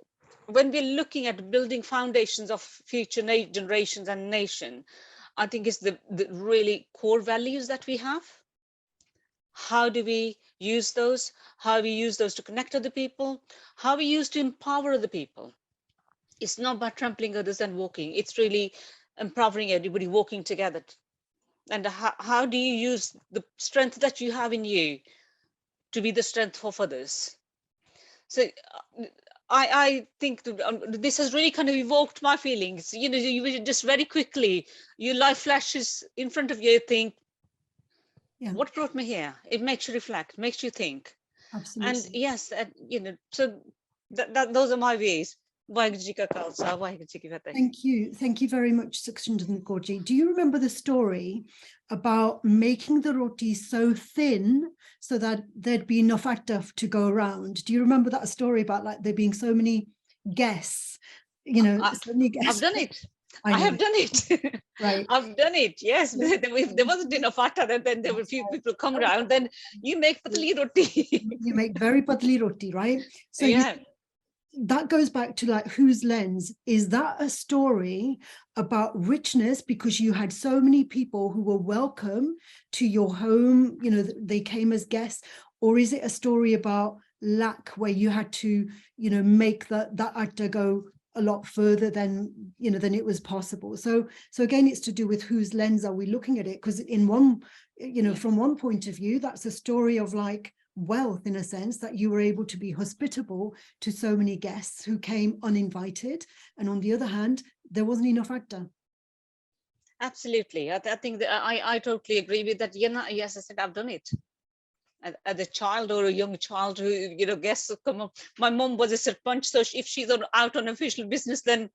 Speaker 6: when we're looking at building foundations of future generations and nation, I think it's the really core values that we have. How do we use those? How we use those to connect other people? How we use to empower other people? It's not about trampling others and walking. It's really empowering everybody, walking together. And how do you use the strength that you have in you to be the strength of others? So I think this has really kind of evoked my feelings. You just very quickly, your life flashes in front of you, you think, yeah, what brought me here? It makes you reflect, makes you think.
Speaker 1: Absolutely.
Speaker 6: And yes, so those are my views. Thank
Speaker 1: you. Thank you very much, Sukhchandan Kaurji. Do you remember the story about making the roti so thin so that there'd be enough atta to go around? Do you remember that story about like there being so many guests? So many guests.
Speaker 6: I've done it. I have done it.
Speaker 1: Right.
Speaker 6: I've done it. Yes. If there wasn't enough atta, then there were a few people come around. Then you make patli roti.
Speaker 1: You make very patli roti, right? So yeah. That goes back to like whose lens is that a story about richness because you had so many people who were welcome to your home, they came as guests, or is it a story about lack where you had to make that atta go a lot further than than it was possible? So again, it's to do with whose lens are we looking at it, because in one from one point of view, that's a story of like wealth in a sense, that you were able to be hospitable to so many guests who came uninvited, and on the other hand there wasn't enough atta.
Speaker 6: Absolutely. I think that I totally agree with that. Yes, I said I've done it, as a child or a young child who, you know, guests come up. My mum was a sarpanch, so if she's out on official business, then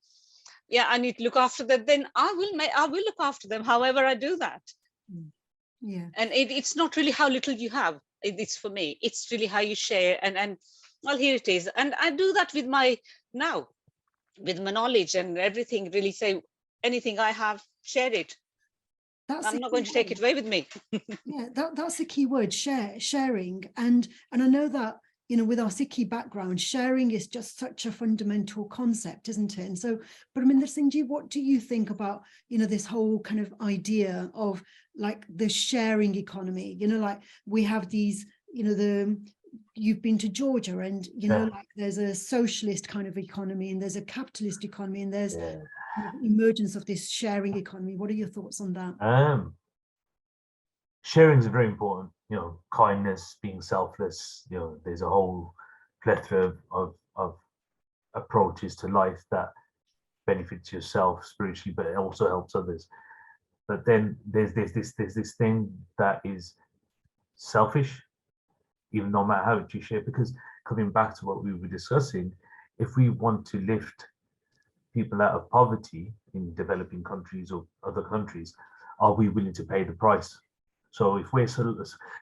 Speaker 6: yeah, I need to look after them. Then I will look after them. However, I do that.
Speaker 1: Yeah.
Speaker 6: And it's not really how little you have. It's for me. It's really how you share. And well, here it is. And I do that with my knowledge and everything. Really say anything I have, share it. I'm not going to take it away with me.
Speaker 1: Yeah, that's the key word, sharing. And I know that, you know, with our Sikhi background, sharing is just such a fundamental concept, isn't it? And so, but Parminder Singh ji, what do you think about, you know, this whole kind of idea of like the sharing economy? You know, like we have these, you know, you've been to Georgia and, you know, like there's a socialist kind of economy and there's a capitalist economy and there's emergence of this sharing economy. What are your thoughts on that?
Speaker 2: Sharing is very important, you know, kindness, being selfless, you know, there's a whole plethora of approaches to life that benefits yourself spiritually, but it also helps others. But then there's this thing that is selfish, even no matter how much you share, because coming back to what we were discussing, if we want to lift people out of poverty in developing countries or other countries, are we willing to pay the price? So if we're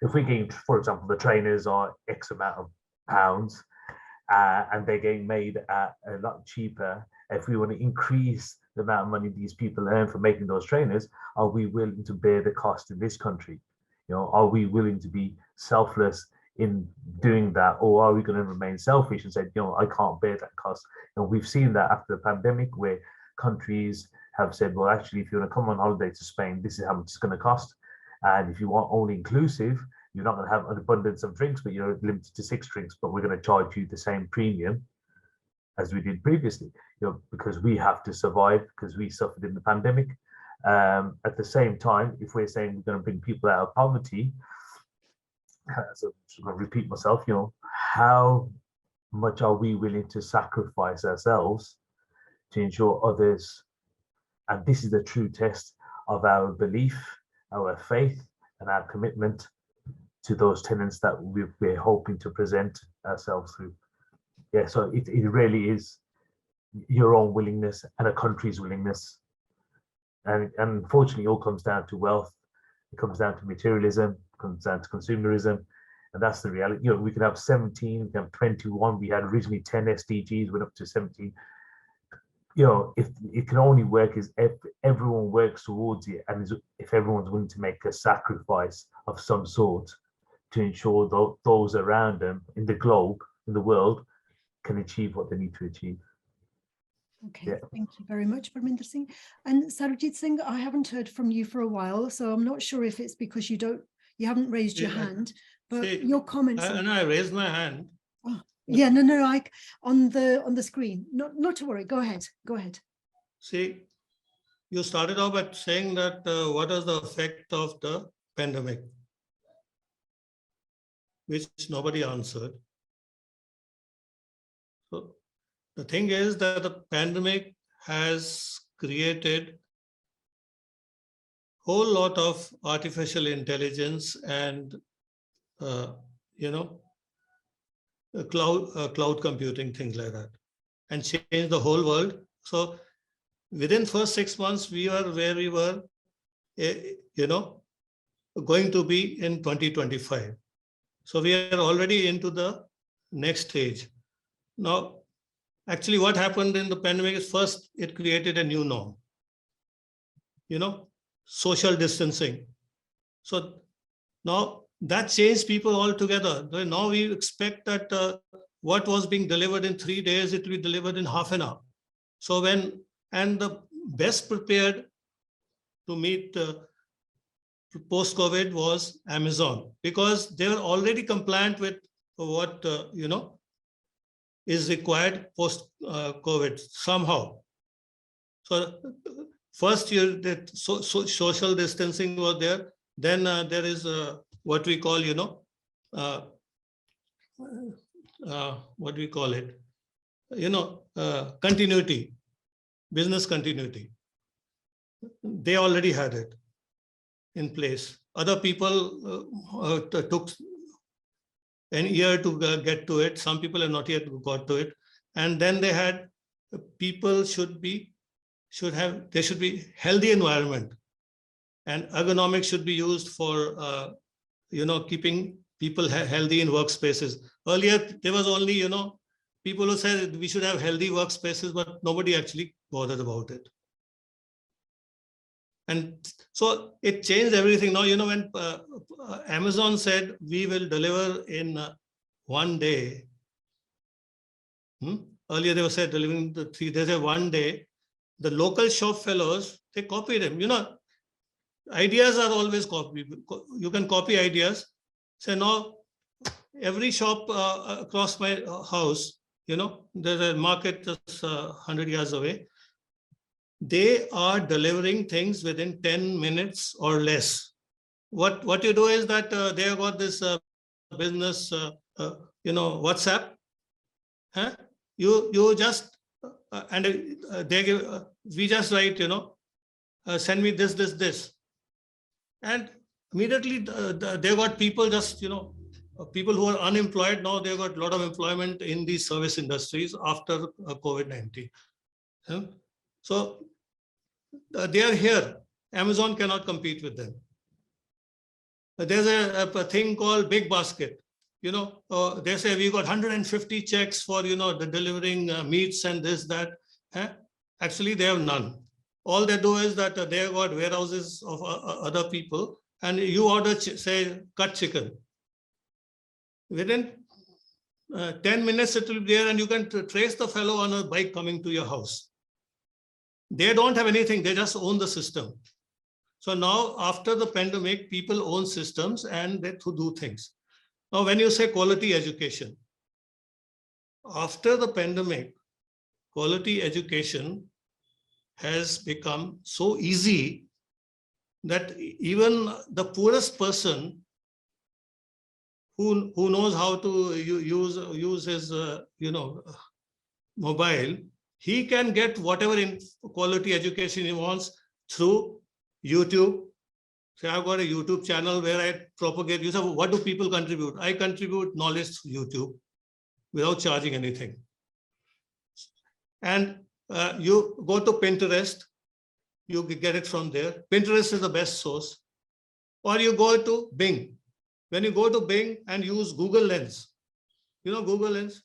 Speaker 2: getting, for example, the trainers are X amount of pounds and they're getting made at a lot cheaper, if we want to increase the amount of money these people earn for making those trainers, are we willing to bear the cost in this country? You know, are we willing to be selfless in doing that, or are we going to remain selfish and say, you know, I can't bear that cost? And we've seen that after the pandemic, where countries have said, well, actually, if you want to come on holiday to Spain, this is how much it's going to cost. And if you want only inclusive, you're not going to have an abundance of drinks, but you're limited to 6 drinks, but we're going to charge you the same premium as we did previously, you know, because we have to survive, because we suffered in the pandemic. At the same time, if we're saying we're going to bring people out of poverty, so I'm going to repeat myself, you know, how much are we willing to sacrifice ourselves to ensure others? And this is the true test of our belief, our faith, and our commitment to those tenets that we're hoping to present ourselves through. Yeah, so it really is your own willingness and a country's willingness. And unfortunately, it all comes down to wealth. It comes down to materialism, it comes down to consumerism. And that's the reality. You know, we can have 17, we can have 21. We had originally 10 SDGs, went up to 17. You know, if it can only work is if everyone works towards it, and if everyone's willing to make a sacrifice of some sort to ensure those around them in the globe, in the world, can achieve what they need to achieve.
Speaker 1: Okay, thank you very much, Parminder Singh. And Sarojit Singh, I haven't heard from you for a while, so I'm not sure if it's because you haven't raised your hand, but your comments.
Speaker 7: And I raised my hand.
Speaker 1: Oh, yeah, no, like on the screen. Not to worry. Go ahead.
Speaker 7: See, you started off by saying that what is the effect of the pandemic, which nobody answered. So the thing is that the pandemic has created a whole lot of artificial intelligence and, you know, cloud computing, things like that, and changed the whole world. So within first 6 months, we were where we were, you know, going to be in 2025. So we are already into the next stage. Now, actually what happened in the pandemic is, first, it created a new norm, you know, social distancing. So now that changed people altogether. Now we expect that what was being delivered in 3 days, it will be delivered in half an hour. So and the best prepared to meet post-COVID was Amazon, because they were already compliant with what, you know, is required post-COVID somehow. So first social distancing was there. Then there is what we call, you know, what do we call it? You know, continuity, business continuity. They already had it in place. Other people took an year to get to it. Some people have not yet got to it. And then they had people should be healthy environment, and ergonomics should be used for keeping people healthy in workspaces. Earlier there was only people who said we should have healthy workspaces, but nobody actually bothered about it. And so it changed everything. Now, when Amazon said we will deliver in 1 day, earlier they were said delivering the 3 days, 1 day, the local shop fellows, they copied him. Ideas are always copied. You can copy ideas. So now every shop across my house, there's a market just 100 yards away. They are delivering things within 10 minutes or less. What you do is that they have got this business, WhatsApp. Huh? You just they give. We just write, send me this, and immediately they got people just people who are unemployed. Now they got a lot of employment in the service industries after COVID-19. So they are here. Amazon cannot compete with them. There's a thing called Big Basket. They say we got 150 checks for the delivering meats and this, that. Actually, they have none. All they do is that they have got warehouses of other people, and you order, say, cut chicken. Within 10 minutes, it will be there, and you can trace the fellow on a bike coming to your house. They don't have anything. They just own the system. So now, after the pandemic, people own systems and they do things. Now, when you say quality education, after the pandemic, quality education has become so easy that even the poorest person who knows how to use his mobile, he can get whatever in quality education he wants through YouTube. So I've got a YouTube channel where I propagate. You say, what do people contribute? I contribute knowledge through YouTube without charging anything. And you go to Pinterest, you get it from there. Pinterest is the best source. Or you go to Bing. When you go to Bing and use Google Lens, Google Lens?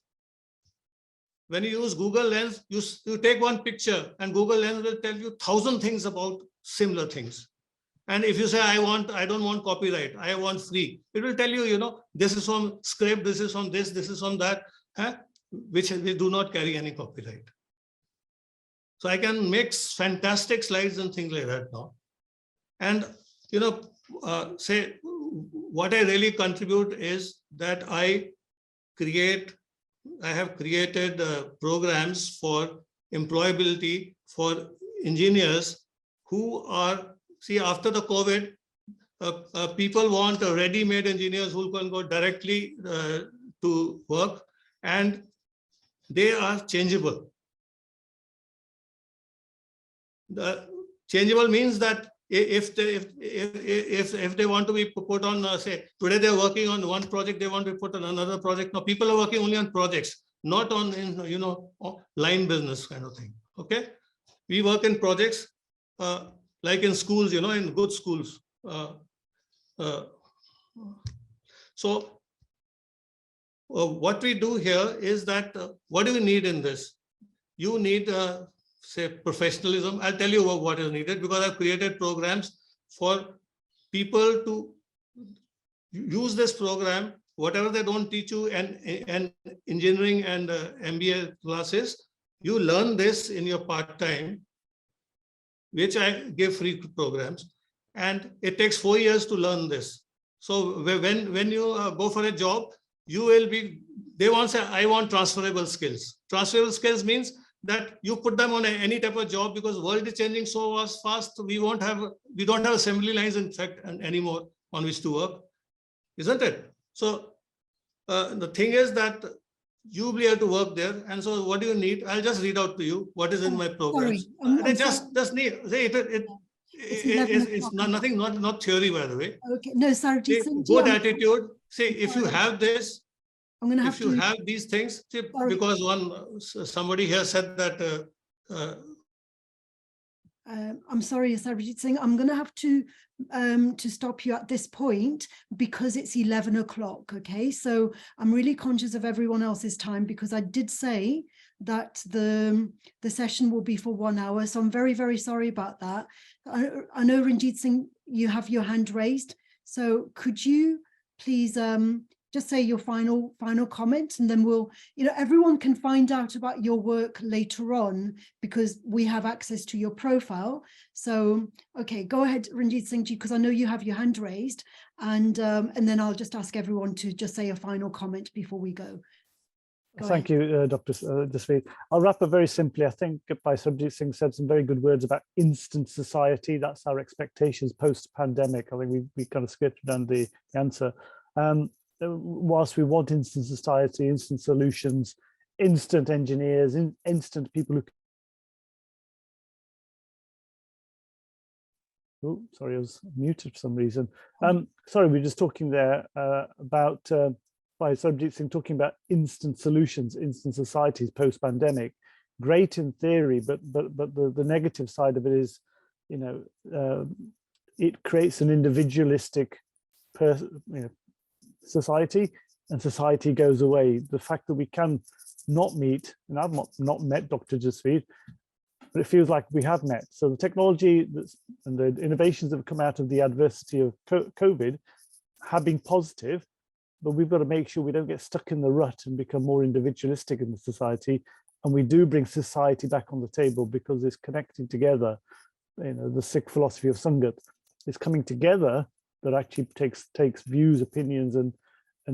Speaker 7: When you use Google Lens, you take one picture and Google Lens will tell you 1,000 things about similar things. And if you say, I don't want copyright, I want free, it will tell you, this is from Script, this is from this is from that, which we do not carry any copyright. So I can make fantastic slides and things like that now. And, say what I really contribute is that I have created programs for employability for engineers who are, after the COVID, people want ready-made engineers who can go directly to work, and they are changeable. Changeable means that if they want to be put on, say, today they're working on one project, they want to be put on another project. Now people are working only on projects, not on line business kind of thing. Okay, we work in projects like in schools, in good schools. So what we do here is that what do we need in this? You need say professionalism. I'll tell you what is needed, because I've created programs for people to use this program, whatever they don't teach you and engineering and MBA classes, you learn this in your part-time, which I give free programs, and it takes 4 years to learn this. So when you go for a job, you will be, they want to say, I want transferable skills. Transferable skills means that you put them on any type of job, because the world is changing so fast. We don't have assembly lines, in fact, anymore on which to work, isn't it? So the thing is that you'll be able to work there. And so what do you need? I'll just read out to you what is in my programs. They just need, it's nothing, not theory, by the way.
Speaker 1: Okay, no, sorry.
Speaker 7: Good attitude. Say, if you have this,
Speaker 1: I'm going to have
Speaker 7: If you
Speaker 1: to.
Speaker 7: have these things, see,
Speaker 1: Sorry.
Speaker 7: because somebody here said that
Speaker 1: I'm sorry, Sarabjit Singh, I'm going to have to stop you at this point because it's 11 o'clock. Okay, so I'm really conscious of everyone else's time because I did say that the session will be for 1 hour. So I'm very, very sorry about that. I know Ranjit Singh, you have your hand raised. So could you please just say your final comment, and then we'll, everyone can find out about your work later on because we have access to your profile. So, okay, go ahead, Ranjit Singh ji, because I know you have your hand raised, and then I'll just ask everyone to just say a final comment before we go.
Speaker 3: Thank you, Dr. Jasveer. I'll wrap up very simply. I think Sarabjit Singh said some very good words about instant society. That's our expectations post-pandemic. I think we kind of skirted down the answer. Whilst we want instant society, instant solutions, instant engineers, instant people who. Oh, sorry, I was muted for some reason. Sorry, we were just talking there about by Sarabjit Singh talking about instant solutions, instant societies post-pandemic. Great in theory, but the negative side of it is, it creates an individualistic society, and society goes away. The fact that we can not meet, and I've not met Dr. Jasveer, but it feels like we have met. So the technology and the innovations that have come out of the adversity of COVID have been positive, but we've got to make sure we don't get stuck in the rut and become more individualistic in the society. And we do bring society back on the table because it's connecting together. The Sikh philosophy of Sangat is coming together that actually takes views, opinions, and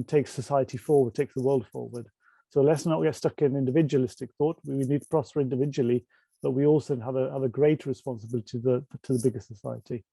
Speaker 3: takes society forward, takes the world forward. So let's not get stuck in individualistic thought. We need to prosper individually, but we also have a greater responsibility to the bigger society.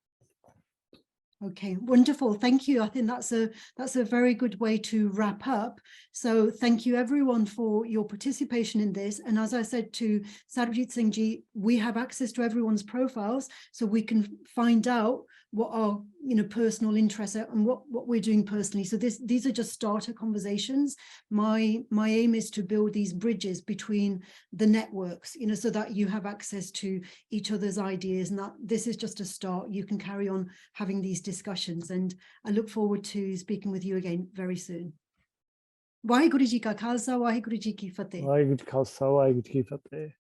Speaker 1: Okay, wonderful. Thank you. I think that's a very good way to wrap up. So thank you everyone for your participation in this. And as I said to Sarabjit Singh ji, we have access to everyone's profiles, so we can find out what our personal interests are and what we're doing personally. So these are just starter conversations. My aim is to build these bridges between the networks, so that you have access to each other's ideas, and that this is just a start. You can carry on having these discussions, and I look forward to speaking with you again very soon. Waheguru Ji Ka Khalsa, Waheguru Ji Ki Fateh.
Speaker 3: Waheguru Ji Ka Khalsa, Waheguru Ji Ki Fateh.